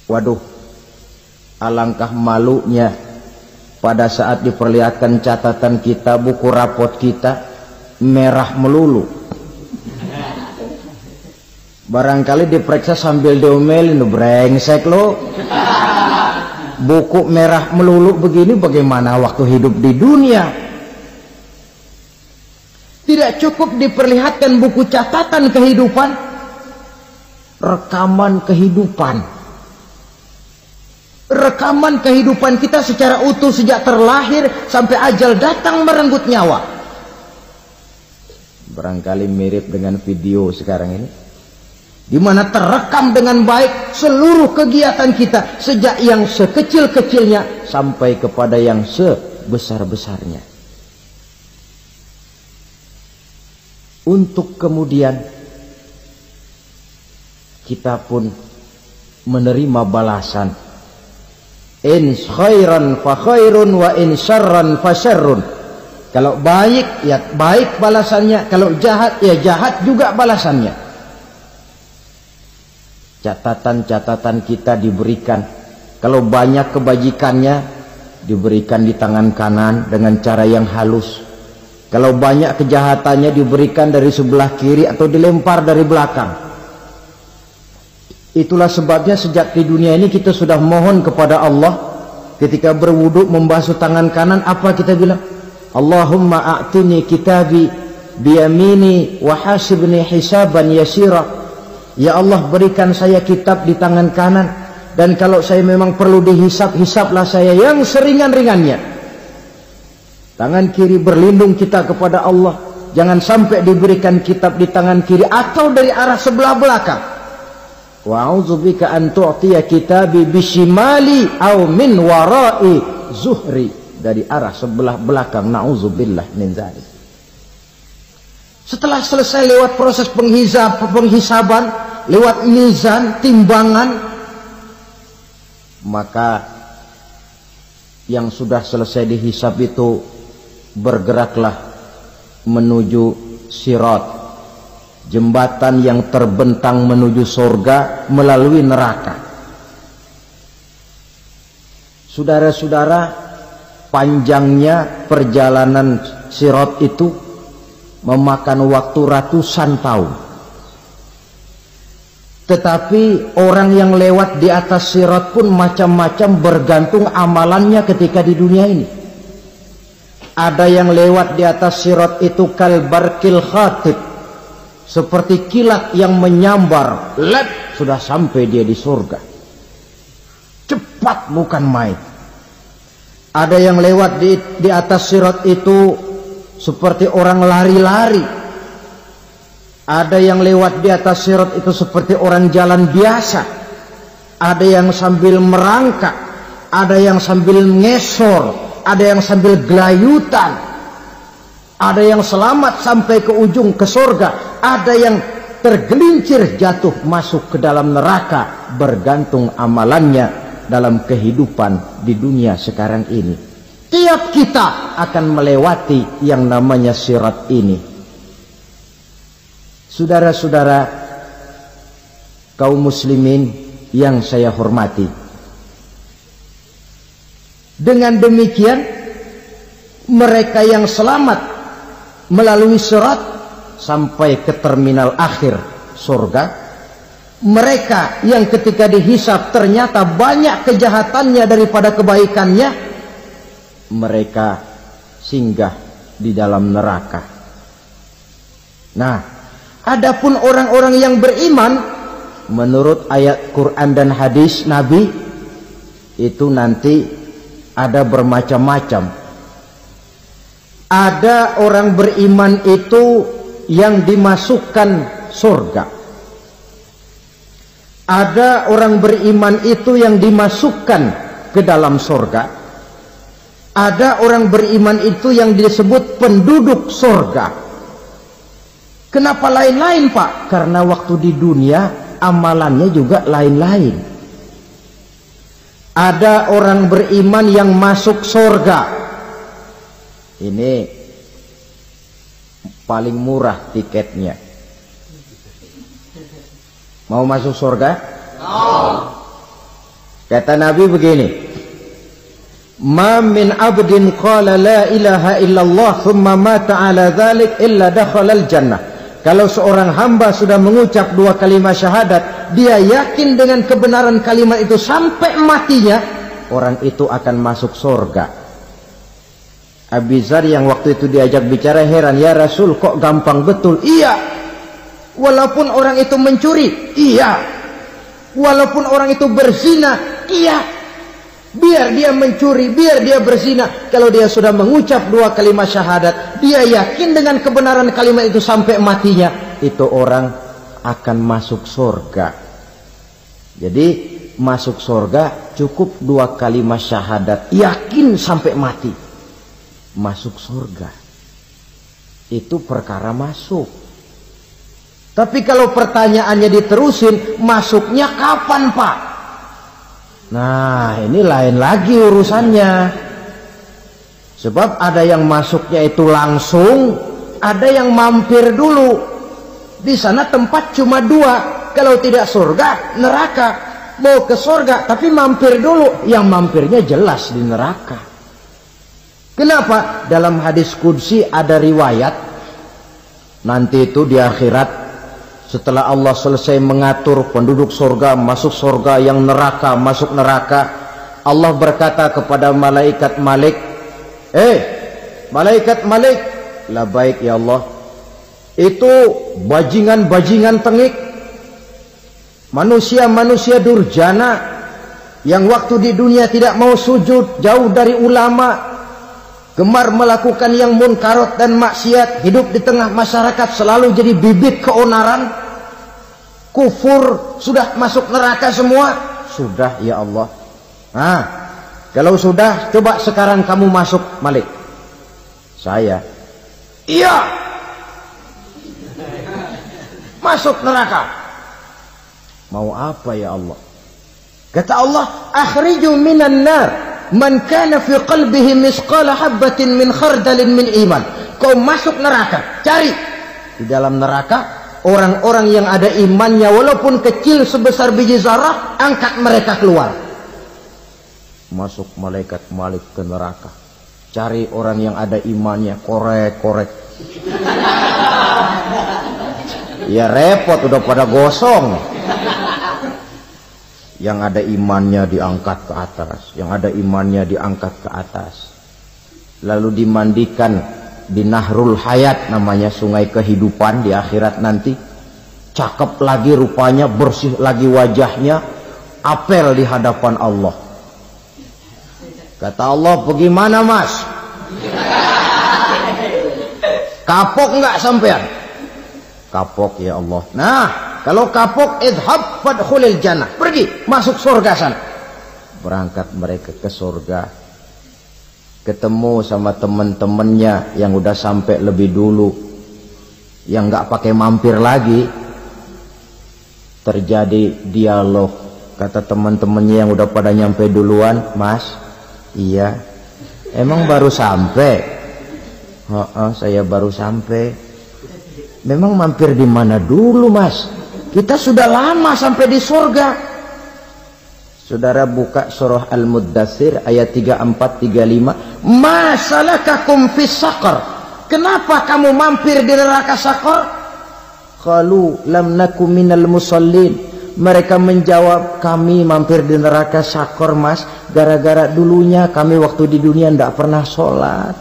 Waduh, alangkah malunya pada saat diperlihatkan catatan kita, buku rapot kita merah melulu. Barangkali diperiksa sambil diomelin, brengsek lo. Buku merah melulu begini, bagaimana waktu hidup di dunia? Tidak cukup diperlihatkan buku catatan kehidupan, rekaman kehidupan. Rekaman kehidupan kita secara utuh sejak terlahir sampai ajal datang merenggut nyawa. Barangkali mirip dengan video sekarang ini, di mana terekam dengan baik seluruh kegiatan kita sejak yang sekecil-kecilnya sampai kepada yang sebesar-besarnya. Untuk kemudian kita pun menerima balasan. In khairan fa khairun wa in syarran fa syarrun. Kalau baik ya baik balasannya, kalau jahat ya jahat juga balasannya. Catatan-catatan kita diberikan. Kalau banyak kebajikannya diberikan di tangan kanan dengan cara yang halus. Kalau banyak kejahatannya diberikan dari sebelah kiri atau dilempar dari belakang. Itulah sebabnya sejak di dunia ini kita sudah mohon kepada Allah. Ketika berwudu membasuh tangan kanan, apa kita bilang? Allahumma a'tini kitabi biyamini wa hasibni hisaban yasira. Ya Allah, berikan saya kitab di tangan kanan, dan kalau saya memang perlu dihisap, hisaplah saya yang seringan-ringannya. Tangan kiri berlindung kita kepada Allah. Jangan sampai diberikan kitab di tangan kiri atau dari arah sebelah belakang. Wa a'udzubika an tu'tiya kitabi bishimali aw min wara'i zuhri, dari arah sebelah belakang. Na'udzubillah min dzalik. Setelah selesai lewat proses penghisaban, lewat mizan, timbangan, maka yang sudah selesai dihisab itu bergeraklah menuju sirat, jembatan yang terbentang menuju surga melalui neraka. Saudara-saudara, panjangnya perjalanan sirat itu memakan waktu ratusan tahun. Tetapi orang yang lewat di atas sirat pun macam-macam, bergantung amalannya ketika di dunia ini. Ada yang lewat di atas sirat itu kalbarkil khatib, seperti kilat yang menyambar, lep, sudah sampai dia di surga. Cepat bukan main. Ada yang lewat di atas sirat itu seperti orang lari-lari. Ada yang lewat di atas sirat itu seperti orang jalan biasa. Ada yang sambil merangkak, ada yang sambil ngesor, ada yang sambil gelayutan, ada yang selamat sampai ke ujung ke surga, ada yang tergelincir jatuh masuk ke dalam neraka, bergantung amalannya dalam kehidupan di dunia sekarang ini. Tiap kita akan melewati yang namanya sirat ini. Saudara-saudara kaum muslimin yang saya hormati, dengan demikian mereka yang selamat melalui sirat sampai ke terminal akhir surga, mereka yang ketika dihisab ternyata banyak kejahatannya daripada kebaikannya, mereka singgah di dalam neraka. Nah, adapun orang-orang yang beriman menurut ayat Quran dan hadis Nabi itu nanti ada bermacam-macam. Ada orang beriman itu yang dimasukkan surga. Ada orang beriman itu yang dimasukkan ke dalam surga. Ada orang beriman itu yang disebut penduduk surga. Kenapa lain-lain, Pak? Karena waktu di dunia amalannya juga lain-lain. Ada orang beriman yang masuk surga. Ini paling murah tiketnya. Mau masuk surga? Kata Nabi begini, ma min abdin qala la ilaha illallah thumma mata ala dhalik illa dakhala al-jannah. Kalau seorang hamba sudah mengucap dua kalimat syahadat, dia yakin dengan kebenaran kalimat itu sampai matinya, orang itu akan masuk surga. Abi Dzar yang waktu itu diajak bicara heran, ya Rasul kok gampang betul? Iya, walaupun orang itu mencuri, iya, walaupun orang itu berzina, iya, biar dia mencuri, biar dia berzina, kalau dia sudah mengucap dua kalimat syahadat, dia yakin dengan kebenaran kalimat itu sampai matinya, itu orang akan masuk surga. Jadi masuk surga cukup dua kalimat syahadat, yakin sampai mati, masuk surga. Itu perkara masuk. Tapi kalau pertanyaannya diterusin, masuknya kapan, Pak? Nah, ini lain lagi urusannya. Sebab ada yang masuknya itu langsung, ada yang mampir dulu. Di sana tempat cuma dua, kalau tidak surga, neraka. Mau ke surga tapi mampir dulu, yang mampirnya jelas di neraka. Kenapa? Dalam hadis qudsi ada riwayat, nanti itu di akhirat, setelah Allah selesai mengatur penduduk surga masuk surga, yang neraka masuk neraka, Allah berkata kepada malaikat Malik, malaikat Malik, labaik ya Allah, itu bajingan-bajingan tengik, manusia-manusia durjana yang waktu di dunia tidak mau sujud, jauh dari ulama, gemar melakukan yang munkarat dan maksiat, hidup di tengah masyarakat selalu jadi bibit keonaran, kufur, sudah masuk neraka semua. Sudah ya Allah. Nah, kalau sudah, coba sekarang kamu masuk, Malik. Saya, iya, masuk neraka. Mau apa ya Allah? Kata Allah, akhriju minan nar man kana fi qalbihi misqala habatin min khardalin min iman. Kau masuk neraka, cari di dalam neraka orang-orang yang ada imannya walaupun kecil sebesar biji zarah, angkat mereka keluar. Masuk malaikat Malik ke neraka, cari orang yang ada imannya, korek-korek. Ya repot, udah pada gosong. Yang ada imannya diangkat ke atas, yang ada imannya diangkat ke atas, lalu dimandikan di Nahrul Hayat, namanya sungai kehidupan di akhirat nanti. Cakep lagi rupanya, bersih lagi wajahnya, apel di hadapan Allah. Kata Allah, bagaimana mas? Kapok nggak sampean? Kapok ya Allah. Nah, kalau kapok, idhab fadkhulil jannah, pergi masuk surga sana. Berangkat mereka ke surga, ketemu sama teman-temannya yang udah sampai lebih dulu, yang nggak pakai mampir lagi. Terjadi dialog Kata teman-temannya yang udah pada nyampe duluan, Mas, iya, emang baru sampai? Saya baru sampai. Memang mampir di mana dulu, Mas? Kita sudah lama sampai di surga. Saudara buka surah Al-Muddatsir ayat 34-35. Masalakakum fis saqar? Kenapa kamu mampir di neraka Saqar? Qalu lam naku minal musallin. Mereka menjawab, kami mampir di neraka Saqar, Mas, gara-gara dulunya kami waktu di dunia tidak pernah sholat.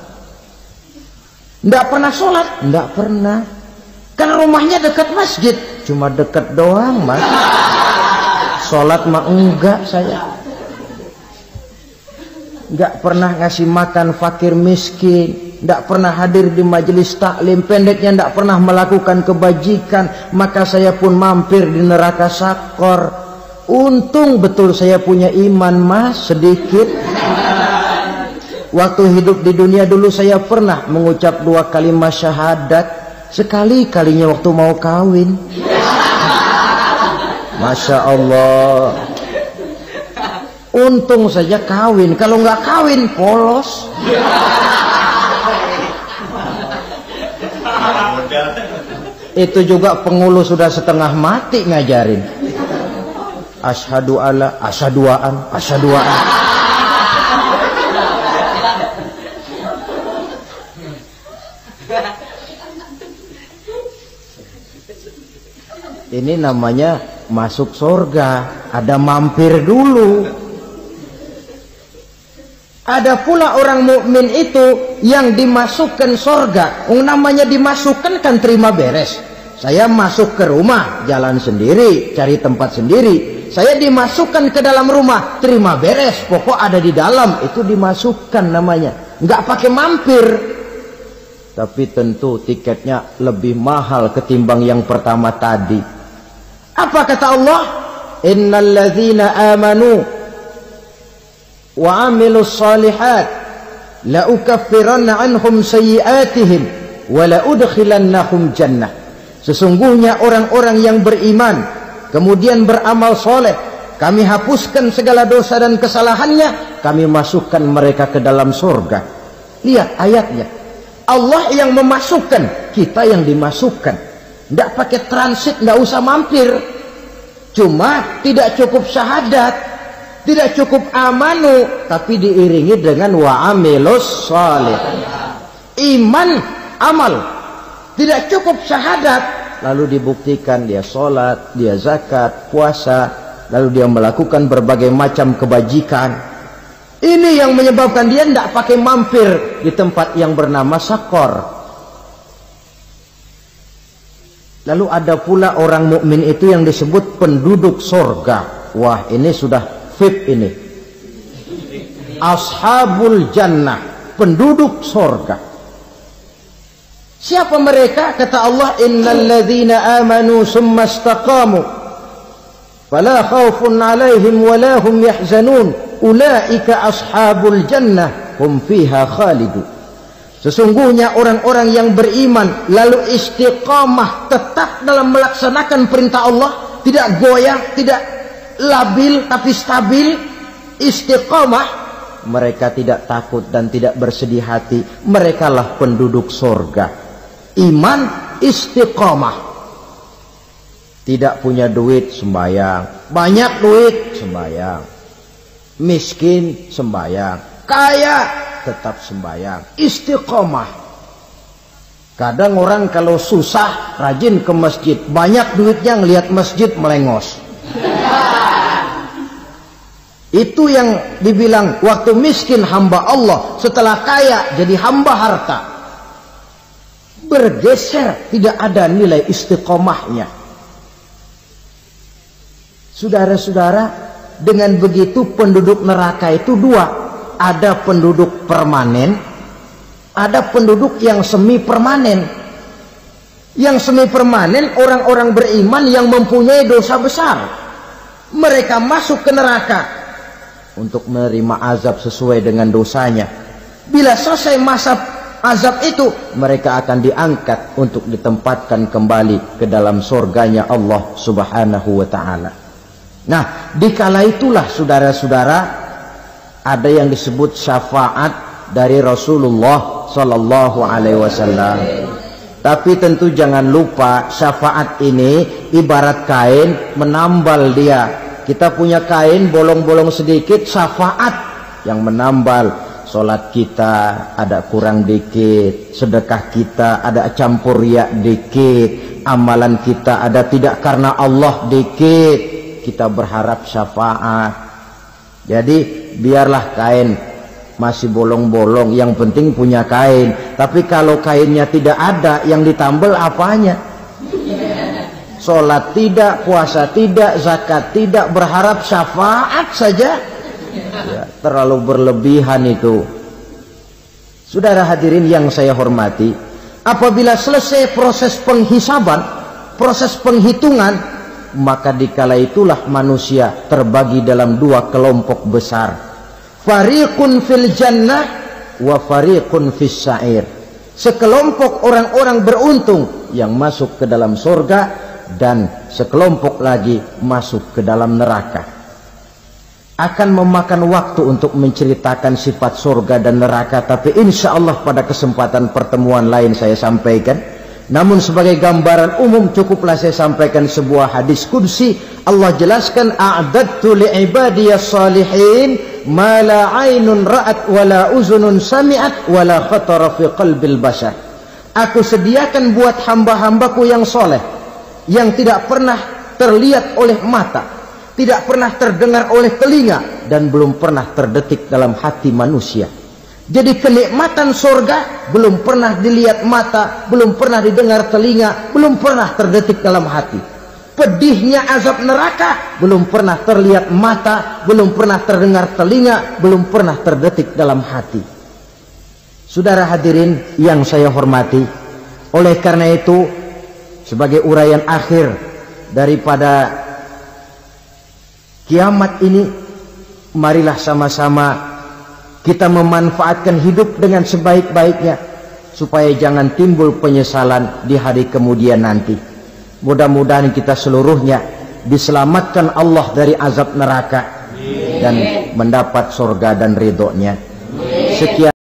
Tidak pernah sholat? Tidak pernah. Kan rumahnya dekat masjid, cuma dekat doang, Mas. Sholat mah enggak saya. Enggak pernah ngasih makan fakir miskin, tidak pernah hadir di majelis taklim, pendeknya tidak pernah melakukan kebajikan. Maka saya pun mampir di neraka Saqar. Untung betul saya punya iman, Mas, sedikit. Waktu hidup di dunia dulu saya pernah mengucap 2 kalimat syahadat, sekali-kalinya waktu mau kawin. Masya Allah. Untung saja kawin, kalau nggak kawin polos. Itu juga pengulu sudah setengah mati ngajarin. Asyhadu alla, asyaduaan, asyaduaan. Ini namanya masuk surga, ada mampir dulu. Ada pula orang mukmin itu yang dimasukkan surga. Namanya dimasukkan kan terima beres. Saya masuk ke rumah, jalan sendiri, cari tempat sendiri. Saya dimasukkan ke dalam rumah, terima beres. Pokok ada di dalam, itu dimasukkan namanya. Nggak pakai mampir. Tapi tentu tiketnya lebih mahal ketimbang yang pertama tadi. Apa kata Allah? Innal ladzina amanu wa amilus salihat la ukaffiranna anhum sayyi'atihim wa la udkhilannahum jannah. Sesungguhnya orang-orang yang beriman kemudian beramal soleh, kami hapuskan segala dosa dan kesalahannya, kami masukkan mereka ke dalam surga. Lihat ayatnya, Allah yang memasukkan, kita yang dimasukkan. Tidak pakai transit, tidak usah mampir. Cuma tidak cukup syahadat, tidak cukup amanu, tapi diiringi dengan wa'amilus salih. Iman, amal. Tidak cukup syahadat, lalu dibuktikan dia sholat, dia zakat, puasa, lalu dia melakukan berbagai macam kebajikan. Ini yang menyebabkan dia tidak pakai mampir di tempat yang bernama Saqar. Lalu ada pula orang mukmin itu yang disebut penduduk surga. Wah, ini sudah VIP ini. Ashabul jannah, penduduk surga. Siapa mereka? Kata Allah, innal ladzina amanu summa istaqamu fala khaufun 'alaihim wala hum yahzanun ulaika ashabul jannah hum fiha khalidun. Sesungguhnya orang-orang yang beriman lalu istiqamah, tetap dalam melaksanakan perintah Allah, tidak goyah, tidak labil tapi stabil, istiqamah, mereka tidak takut dan tidak bersedih hati. Merekalah penduduk surga. Iman, istiqamah. Tidak punya duit, sembahyang. Banyak duit, sembahyang. Miskin, sembahyang. Kaya, tetap sembahyang. Istiqamah. Kadang orang kalau susah rajin ke masjid, banyak duitnya ngelihat masjid melengos. Itu yang dibilang waktu miskin hamba Allah, setelah kaya jadi hamba harta. Bergeser, tidak ada nilai istiqomahnya. Saudara-saudara, dengan begitu penduduk neraka itu dua. Ada penduduk permanen, ada penduduk yang semi permanen. Yang semi permanen orang-orang beriman yang mempunyai dosa besar. Mereka masuk ke neraka untuk menerima azab sesuai dengan dosanya. Bila selesai masa azab itu, mereka akan diangkat untuk ditempatkan kembali ke dalam surganya Allah Subhanahu wa ta'ala. Nah, dikala itulah saudara-saudara ada yang disebut syafaat dari Rasulullah Sallallahu Alaihi Wasallam. Tapi tentu jangan lupa syafaat ini ibarat kain menambal dia. Kita punya kain bolong-bolong sedikit, syafaat yang menambal. Sholat kita ada kurang dikit, sedekah kita ada campur riak dikit, amalan kita ada tidak karena Allah dikit, kita berharap syafaat. Jadi biarlah kain masih bolong-bolong, yang penting punya kain. Tapi kalau kainnya tidak ada, yang ditambal apanya? Sholat tidak, puasa tidak, zakat tidak, berharap syafaat saja. Ya, terlalu berlebihan itu. Saudara hadirin yang saya hormati, apabila selesai proses penghisaban, proses penghitungan, maka dikala itulah manusia terbagi dalam dua kelompok besar. Fariqun fil jannah wa fariqun fis sa'ir. Sekelompok orang-orang beruntung yang masuk ke dalam surga, dan sekelompok lagi masuk ke dalam neraka. Akan memakan waktu untuk menceritakan sifat surga dan neraka, tapi insya Allah pada kesempatan pertemuan lain saya sampaikan. Namun sebagai gambaran umum cukuplah saya sampaikan sebuah hadis qudsi. Allah jelaskan, a'dadtu li'ibadiyas salihin ma la aynun ra'at wa la uzunun sami'at wa la khatara fi qalbil bashar. Aku sediakan buat hamba-hambaku yang soleh, yang tidak pernah terlihat oleh mata, tidak pernah terdengar oleh telinga, dan belum pernah terdetik dalam hati manusia. Jadi kenikmatan surga belum pernah dilihat mata, belum pernah didengar telinga, belum pernah terdetik dalam hati. Pedihnya azab neraka belum pernah terlihat mata, belum pernah terdengar telinga, belum pernah terdetik dalam hati. Saudara hadirin yang saya hormati, oleh karena itu sebagai uraian akhir daripada kiamat ini, marilah sama-sama kita memanfaatkan hidup dengan sebaik-baiknya, supaya jangan timbul penyesalan di hari kemudian nanti. Mudah-mudahan kita seluruhnya diselamatkan Allah dari azab neraka dan mendapat surga dan ridhonya. Sekian.